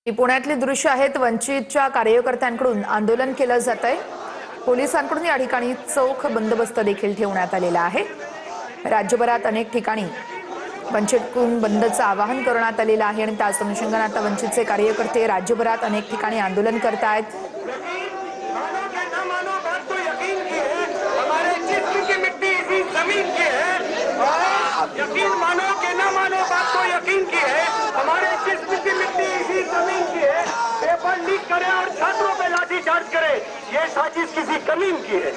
ही पुण्यातली दृश्य आहेत। वंचितच्या कार्यकर्त्यांकडून आंदोलन केलं जात आहे। पोलिसांकडून या ठिकाणी चोख बंदोबस्त देखील ठेवण्यात आलेला आहे। राज्यभरात अनेक ठिकाणी वंचितकडून बंदचं आवाहन करण्यात आलेलं आहे आणि त्याच अनुषंगाने आता वंचितचे कार्यकर्ते राज्यभरात अनेक ठिकाणी आंदोलन करत आहेत। यकीन मानो कि ना मानो, बात तो यकीन की है। हमारे जिस्म की मिट्टी इसी जमीन की है। पेपर लीक करे और छात्रों पे लाठीचार्ज करे, ये साजिश किसी कमीन की है।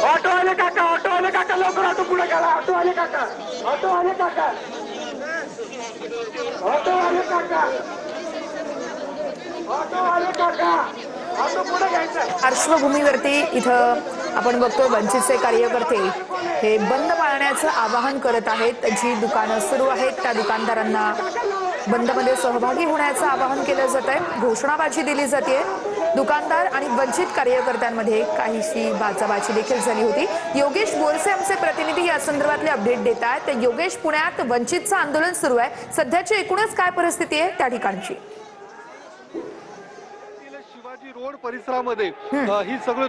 ऑटो वाले काका लवकर ऑटो पुढे गेला। ऑटो वाले काका पुढे घ्यायचं। पार्श्वभूमीवरती इथं आपण बघतोय वंचितचे कार्यकर्ते हे बंद पाळण्याचं आवाहन करत आहेत। जी दुकानं सुरू आहेत त्या दुकानदारांना बंदमध्ये सहभागी होण्याचं आवाहन केलं जात आहे। घोषणाबाजी दिली जाते। दुकानदार आणि वंचित कार्यकर्त्यांमध्ये काहीशी बाचाबाची देखील झाली होती। योगेश बोरसे आमचे प्रतिनिधी या संदर्भातले अपडेट देत आहेत। योगेश, पुण्यात वंचितचं आंदोलन सुरू आहे, सध्याची एकूणच काय परिस्थिती आहे त्या ठिकाणची? शिवाजी रोड परिसरामध्ये ही सगळी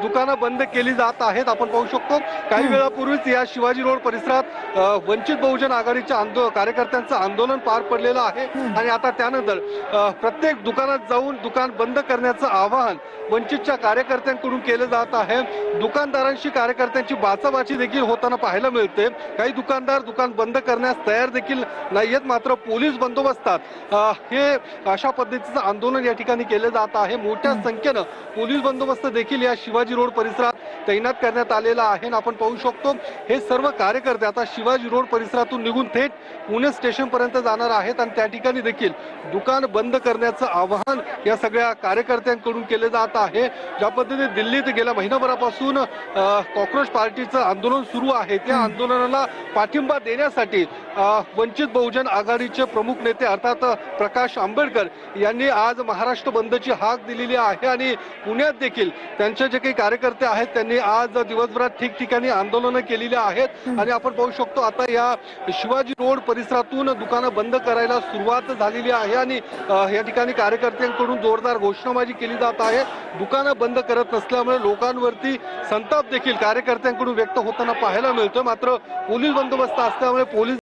दुकानं बंद केली जात आहेत। आपण पाहू शकतो काही वेळापूर्वीच या शिवाजी रोड परिसरात वंचित बहुजन आघाडीच्या कार्यकर्त्यांचं आंदोलन पार पडलेलं आहे आणि आता त्यानंतर प्रत्येक दुकानात जाऊन दुकान बंद करण्याचं आवाहन वंचितच्या कार्यकर्त्यांकडून केलं जात आहे। दुकानदारांशी कार्यकर्त्यांची बाचाबाची देखील होताना पाहायला मिळते। काही दुकानदार दुकान बंद करण्यास तयार देखील नाहीयेत, मात्र पोलीस बंदोबस्तात हे अशा पद्धतीचं आंदोलन या ठिकाणी केलं जात आहे। मोठ्या संख्येनं पोलीस बंदोबस्त देखील या शिवाजी रोड परिसरात तैनात करण्यात आलेला आहे। आपण पाहू शकतो हे सर्व कार्यकर्ते आता शिवाजी रोड परिसरातून निघून थेट पुणे स्टेशन पर्यंत जाणार आहेत आणि त्या ठिकाणी देखील दुकान बंद करण्याचं आवाहन या सगळ्या कार्यकर्त्यांकडून केलं जात आहे। ज्या पद्धतीने दिल्लीत गेल्या महिनाभरापासून कॉक्रोच पार्टीचं आंदोलन सुरू आहे, त्या आंदोलनाला पाठिंबा देण्यासाठी वंचित बहुजन आघाडीचे प्रमुख नेते अर्थात प्रकाश आंबेडकर यांनी आज महाराष्ट्र बंदची हाक दिलेली आहे आणि पुण्यात देखील त्यांचे जे काही कार्यकर्ते आहेत त्यांनी आज दिवसभरात ठिकठिकाणी आंदोलनं केलेली आहेत आणि आपण पाहू शकतो आता या शिवाजी रोड परिसरातून दुकानं बंद करायला सुरुवात झालेली आहे आणि या ठिकाणी कार्यकर्त्यांकडून जोरदार घोषणाबाजी केली जात आहे। दुकानं बंद करत नसल्यामुळे लोकांवरती संताप देखील कार्यकर्त्यांकडून व्यक्त होताना पाहायला मिळतोय, मात्र पोलीस बंदोबस्त असल्यामुळे पोलीस